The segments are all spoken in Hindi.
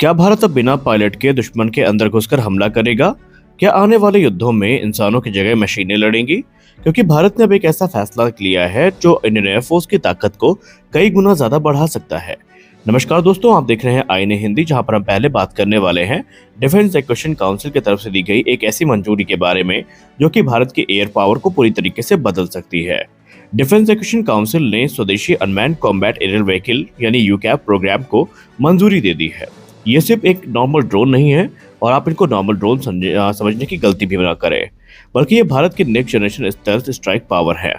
क्या भारत अब बिना पायलट के दुश्मन के अंदर घुसकर हमला करेगा? क्या आने वाले युद्धों में इंसानों की जगह मशीनें लड़ेंगी? क्योंकि भारत ने अब एक ऐसा फैसला लिया है जो इंडियन एयरफोर्स की ताकत को कई गुना ज्यादा बढ़ा सकता है। नमस्कार दोस्तों, आप देख रहे हैं आईने हिंदी, जहां पर हम पहले बात करने वाले हैं डिफेंस एक्विजिशन काउंसिल की तरफ से दी गई एक ऐसी मंजूरी के बारे में जो कि भारत की एयर पावर को पूरी तरीके से बदल सकती है। डिफेंस एक्विजिशन काउंसिल ने स्वदेशी अनमैन्ड कॉम्बैट एरियल व्हीकल यानी यूकैप प्रोग्राम को मंजूरी दे दी है। ये सिर्फ एक नॉर्मल ड्रोन नहीं है, और आप इनको नॉर्मल ड्रोन समझने की गलती भी ना करें, बल्कि ये भारत की next generation stealth strike power है।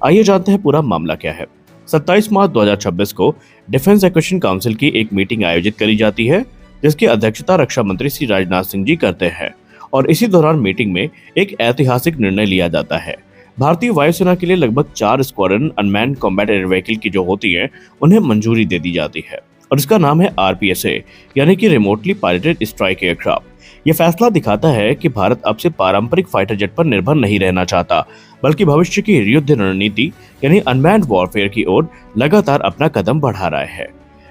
आइए जानते हैं पूरा मामला क्या है। 27 मार्च 2026 को डिफेंस एक्विजिशन काउंसिल की एक मीटिंग आयोजित करी जाती है, जिसकी अध्यक्षता रक्षा मंत्री श्री राजनाथ सिंह जी करते हैं। और इसी दौरान मीटिंग में एक ऐतिहासिक निर्णय लिया जाता है। भारतीय वायुसेना के लिए लगभग 4 squadron unmanned combat air vehicle की जो होती है, उन्हें मंजूरी दे दी जाती है, और इसका नाम है RPSA यानी कि रिमोटली पायलटेड स्ट्राइक एयरक्राफ्ट। ये फैसला दिखाता है कि भारत अब से पारंपरिक फाइटर जेट पर निर्भर नहीं रहना चाहता, बल्कि भविष्य की युद्ध रणनीति यानी अनमैन्ड वॉरफेयर की ओर लगातार अपना कदम बढ़ा रहा है।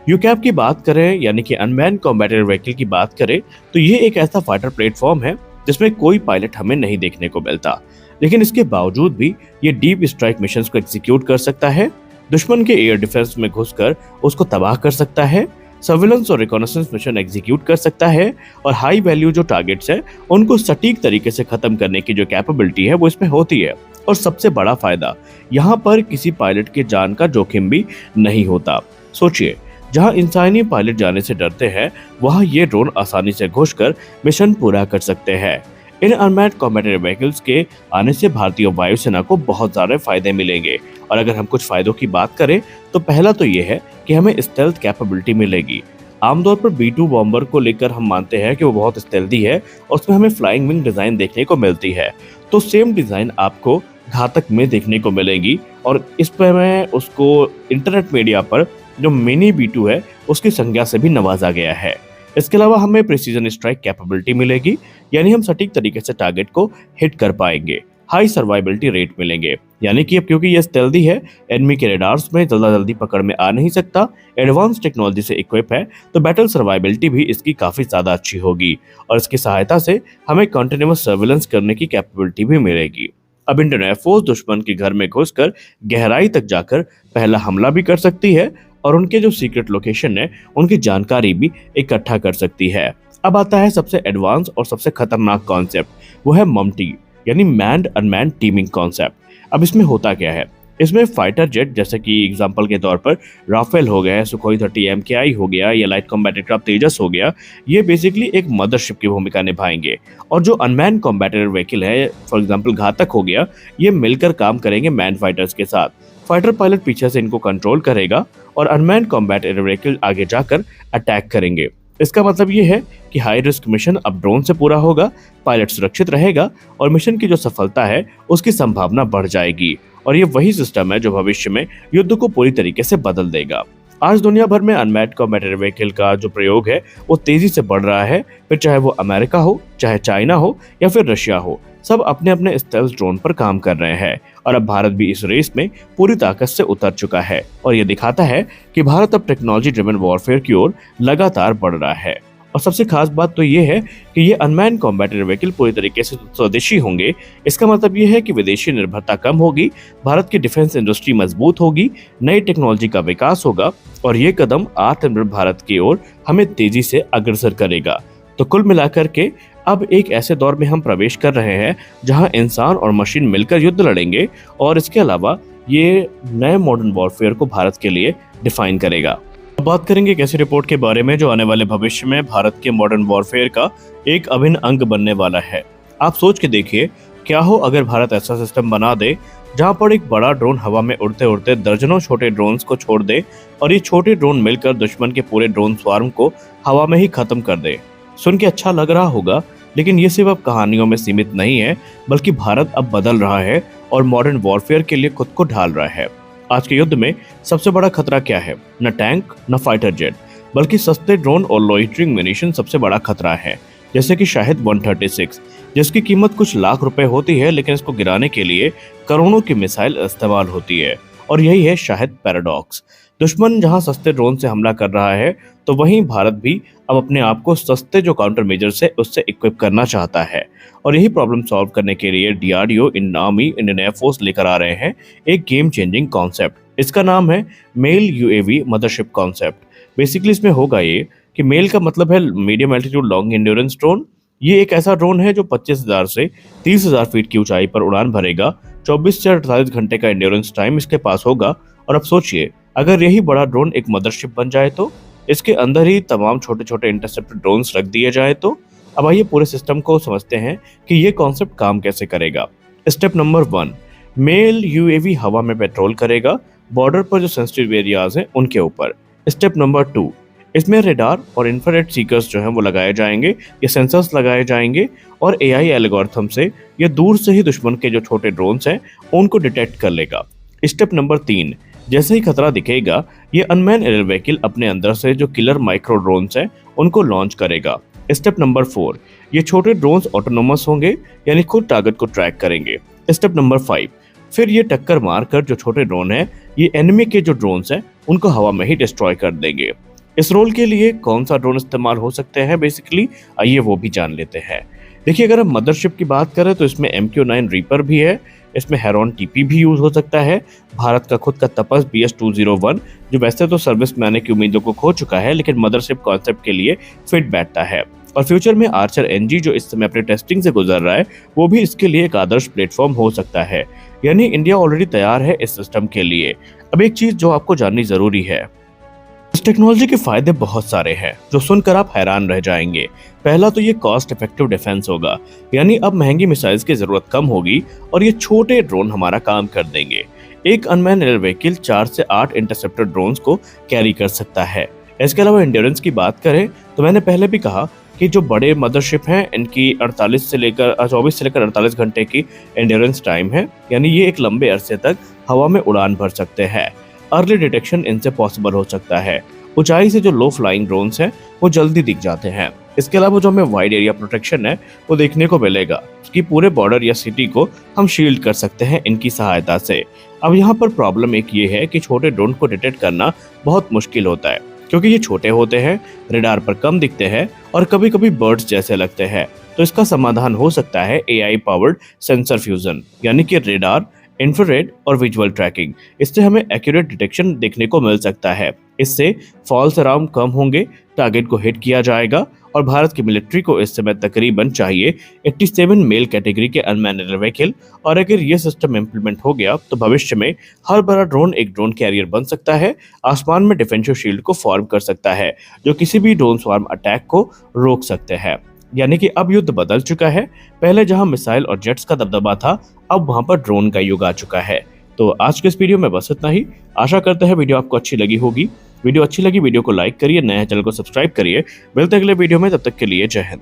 यूकैप की बात करें यानी कि अनमैन्ड कॉम्बैट एयर व्हीकल की बात करें, तो ये एक ऐसा फाइटर प्लेटफॉर्म है जिसमें कोई पायलट हमें नहीं देखने को मिलता, लेकिन इसके बावजूद भी ये डीप स्ट्राइक मिशन को एग्जीक्यूट कर सकता है, दुश्मन के एयर डिफेंस में घुसकर उसको तबाह कर सकता है, सर्विलेंस और रिकॉनेसेंस मिशन एग्जीक्यूट कर सकता है, और हाई वैल्यू जो टारगेट्स हैं उनको सटीक तरीके से खत्म करने की जो कैपेबिलिटी है वो इसमें होती है। और सबसे बड़ा फायदा, यहाँ पर किसी पायलट के जान का जोखिम भी नहीं होता। सोचिए, जहाँ इंसानी पायलट जाने से डरते हैं, वहाँ ये ड्रोन आसानी से घुसकर मिशन पूरा कर सकते हैं। इन अनमैन्ड कॉम्बैट एयर व्हीकल्स के आने से भारतीय वायुसेना को बहुत सारे फायदे मिलेंगे। और अगर हम कुछ फायदों की बात करें, तो पहला तो ये है कि हमें स्टेल्थ कैपेबिलिटी मिलेगी। आमतौर पर B-2 बॉम्बर को लेकर हम मानते हैं कि वो बहुत स्टेल्थी है और उसमें हमें फ्लाइंग विंग डिजाइन देखने को मिलती है, तो सेम डिजाइन आपको घातक में देखने को मिलेगी। और इस पर मैं उसको इंटरनेट मीडिया पर जो मिनी B-2 है उसकी संज्ञा से भी नवाजा गया है। इसके अलावा हमें प्रिसीजन स्ट्राइक कैपेबिलिटी मिलेगी, यानी हम सटीक तरीके से टारगेट को हिट कर पाएंगे। हाई सर्वाइबिलिटी रेट मिलेंगे, यानी कि अब क्योंकि ये स्टेल्दी है, एनिमी के रेडार्स में जल्दी पकड़ में आ नहीं सकता, एडवांस टेक्नोलॉजी से इक्विप है, तो बैटल सर्वाइबिलिटी भी इसकी काफी ज्यादा अच्छी होगी। और इसकी सहायता से हमें कंटिन्यूअस सर्विलेंस करने की कैपेबिलिटी भी मिलेगी। अब इंडियन एयरफोर्स दुश्मन के घर में घुसकर गहराई तक जाकर पहला हमला भी कर सकती है, और उनके जो सीक्रेट लोकेशन है उनकी जानकारी भी इकट्ठा कर सकती है। अब आता है सबसे एडवांस और सबसे खतरनाक कॉन्सेप्ट, वो है MUMT यानी मैन्ड अनमैन्ड टीमिंग कॉन्सेप्ट। अब इसमें होता क्या है, इसमें फाइटर जेट जैसे कि एग्जांपल के तौर पर राफेल हो गया, सुखोई 30 MKI हो गया, या लाइट कॉम्बैट एयरक्राफ्ट तेजस हो गया, ये बेसिकली एक मदरशिप की भूमिका निभाएंगे। और जो अनमैन्ड कॉम्बैट एयर व्हीकल है, फॉर एग्जांपल घातक हो गया, ये मिलकर काम करेंगे मैन फाइटर्स के साथ। फाइटर पायलट पीछे से इनको कंट्रोल करेगा और अनमैन्ड कॉम्बैट एयर व्हीकल आगे जाकर अटैक करेंगे। इसका मतलब ये है कि हाई रिस्क मिशन अब ड्रोन से पूरा होगा, पायलट सुरक्षित रहेगा, और मिशन की जो सफलता है उसकी संभावना बढ़ जाएगी। और ये वही सिस्टम है जो भविष्य में युद्ध को पूरी तरीके से बदल देगा। आज दुनिया भर में अनमैन्ड कॉम्बैट एयर व्हीकल का जो प्रयोग है वो तेजी से बढ़ रहा है, फिर चाहे वो अमेरिका हो, चाहे चाइना हो, या फिर रशिया हो, सब अपने अपने स्टेल्थ ड्रोन पर काम कर रहे हैं। और अब भारत भी इस रेस में पूरी ताकत से उतर चुका है, और ये दिखाता है कि भारत अब टेक्नोलॉजी ड्रिवन वॉरफेयर की ओर लगातार बढ़ रहा है। और सबसे खास बात तो ये है कि ये अनमैन्ड कॉम्बैट एयर व्हीकल पूरी तरीके से स्वदेशी होंगे। इसका मतलब ये है कि विदेशी निर्भरता कम होगी, भारत की डिफेंस इंडस्ट्री मजबूत होगी, नई टेक्नोलॉजी का विकास होगा, और ये कदम आत्मनिर्भर भारत की ओर हमें तेजी से अग्रसर करेगा। तो कुल मिलाकर के अब एक ऐसे दौर में हम प्रवेश कर रहे हैं जहां इंसान और मशीन मिलकर युद्ध लड़ेंगे, और इसके अलावा ये नए मॉडर्न वॉरफेयर को भारत के लिए डिफाइन करेगा। अब बात करेंगे एक ऐसी रिपोर्ट के बारे में जो आने वाले भविष्य में भारत के मॉडर्न वॉरफेयर का एक अभिन्न अंग बनने वाला है। आप सोच के देखिए, क्या हो अगर भारत ऐसा सिस्टम बना दे जहां पर एक बड़ा ड्रोन हवा में उड़ते उड़ते दर्जनों छोटे ड्रोन्स को छोड़ दे, और ये छोटे ड्रोन मिलकर दुश्मन के पूरे ड्रोन स्वार्म को हवा में ही खत्म कर दे। सुन के अच्छा लग रहा होगा, लेकिन ये सिर्फ अब कहानियों में सीमित नहीं है, बल्कि भारत अब बदल रहा है और मॉडर्न वॉरफेयर के लिए खुद को ढाल रहा है। आज के युद्ध में सबसे बड़ा खतरा क्या है? न टैंक, न फाइटर जेट, बल्कि सस्ते ड्रोन और लोइटरिंग म्यूनिशन सबसे बड़ा खतरा है। जैसे कि शाहिद 136, जिसकी कीमत कुछ लाख रुपए होती है, लेकिन इसको गिराने के लिए करोड़ों की मिसाइल इस्तेमाल होती है। और यही है शाहिद पैराडॉक्स। दुश्मन जहां सस्ते ड्रोन से हमला कर रहा है, तो वहीं भारत भी अब अपने आप को सस्ते जो काउंटर मेजर्स है उससे इक्विप करना चाहता है। और यही प्रॉब्लम सॉल्व करने के लिए DRDO, Indian army, Indian air force लेकर आ रहे हैं एक गेम चेंजिंग कॉन्सेप्ट। इसका नाम है MALE UAV mothership concept. Basically इसमें होगा ये कि मेल का मतलब है medium altitude long endurance drone. ये एक ऐसा ड्रोन है जो 25,000 से 30,000 फीट की ऊंचाई पर उड़ान भरेगा। 24 से 48 घंटे का एंड्योरेंस टाइम इसके पास होगा। और अब सोचिए, अगर यही बड़ा ड्रोन एक मदरशिप बन जाए तो इसके अंदर ही तमाम छोटे छोटे इंटरसेप्टर ड्रोन्स रख दिए जाए तो। अब आइए पूरे सिस्टम को समझते हैं कि ये कॉन्सेप्ट काम कैसे करेगा। स्टेप नंबर 1, मेल यूएवी हवा में पेट्रोल करेगा, बॉर्डर पर जो सेंसिटिव एरियाज हैं उनके ऊपर। स्टेप नंबर 2, इसमें रेडार और इंफ्रारेड सीकर्स जो हैं वो लगाए जाएंगे, ये सेंसर्स लगाए जाएंगे और एआई एल्गोरिथम से ये दूर से ही दुश्मन के जो छोटे ड्रोन्स हैं उनको डिटेक्ट कर लेगा। स्टेप नंबर 3, जैसे ही खतरा दिखेगा ये अनमैन एयर व्हीकल अपने अंदर से जो किलर माइक्रो ड्रोन्स हैं उनको लॉन्च करेगा। स्टेप नंबर 4, ये छोटे ड्रोन्स ऑटोनोमस होंगे, यानी खुद टारगेट को ट्रैक करेंगे। स्टेप नंबर 5, फिर ये टक्कर मारकर जो छोटे ड्रोन हैं ये एनिमी के जो ड्रोन्स हैं उनको हवा में ही डिस्ट्रॉय कर देंगे। इस रोल के लिए कौन सा ड्रोन इस्तेमाल हो सकते हैं बेसिकली, आइए वो भी जान लेते हैं। देखिए, अगर हम मदरशिप की बात करें तो इसमें MQ-9 रीपर भी है, इसमें हेरॉन टीपी भी यूज हो सकता है, भारत का खुद का तपस BS-201 जो वैसे तो सर्विस में आने की उम्मीदों को खो चुका है लेकिन मदरशिप कॉन्सेप्ट के लिए फिट बैठता है। और फ्यूचर में आर्चर NG जो इस समय अपनी टेस्टिंग से गुजर रहा है वो भी इसके लिए एक आदर्श प्लेटफॉर्म हो सकता है। यानी इंडिया ऑलरेडी तैयार है इस सिस्टम के लिए। अब एक चीज जो आपको जाननी जरूरी है, इस टेक्नोलॉजी के फायदे बहुत सारे हैं जो सुनकर आप हैरान रह जाएंगे। पहला तो ये कॉस्ट इफेक्टिव डिफेंस होगा, यानी अब महंगी मिसाइल्स की जरूरत कम होगी और ये छोटे ड्रोन हमारा काम कर देंगे। एक अनमैन एयर व्हीकल 4 से 8 इंटरसेप्टर ड्रोन्स को कैरी कर सकता है। इसके अलावा एंड्योरेंस की बात करें तो मैंने पहले भी कहा कि जो बड़े मदरशिप हैं इनकी 24 से लेकर 48 घंटे की एंड्योरेंस टाइम है, यानी ये एक लंबे अरसे तक हवा में उड़ान भर सकते हैं। अर्ली डिटेक्शन इनसे पॉसिबल हो सकता है। ऊंचाई से जो लो फ्लाइंग ड्रोन्स हैं वो जल्दी दिख जाते हैं। इसके अलावा जो हमें वाइड एरिया प्रोटेक्शन है वो देखने को मिलेगा कि पूरे बॉर्डर या सिटी को हम शील्ड कर सकते हैं इनकी सहायता से। अब यहाँ पर प्रॉब्लम एक ये है कि छोटे ड्रोन को डिटेक्ट करना बहुत मुश्किल होता है क्योंकि ये छोटे होते हैं, रेडार पर कम दिखते हैं और कभी कभी बर्ड्स जैसे लगते हैं। तो इसका समाधान हो सकता है AI पावर्ड सेंसर फ्यूजन, यानी कि रेडार, इंफ्रारेड और विजुअल ट्रैकिंग। इससे हमें एक्यूरेट डिटेक्शन देखने को मिल सकता है। इससे फॉल्स अलार्म कम होंगे, टारगेट को हिट किया जाएगा। और भारत की मिलिट्री को इस समय तकरीबन चाहिए 87 मेल कैटेगरी के अनमैन्ड एयर व्हीकल। और अगर ये सिस्टम इम्प्लीमेंट हो गया तो भविष्य में हर बड़ा ड्रोन एक ड्रोन कैरियर बन सकता है, आसमान में डिफेंसिव शील्ड को फॉर्म कर सकता है जो किसी भी ड्रोन स्वार्म अटैक को रोक सकते हैं। यानी कि अब युद्ध बदल चुका है। पहले जहां मिसाइल और जेट्स का दबदबा था, अब वहां पर ड्रोन का युग आ चुका है। तो आज के इस वीडियो में बस इतना ही। आशा करते हैं वीडियो आपको अच्छी लगी होगी। वीडियो अच्छी लगी वीडियो को लाइक करिए, नए चैनल को सब्सक्राइब करिए। मिलते हैं अगले वीडियो में, तब तक के लिए जय हिंद।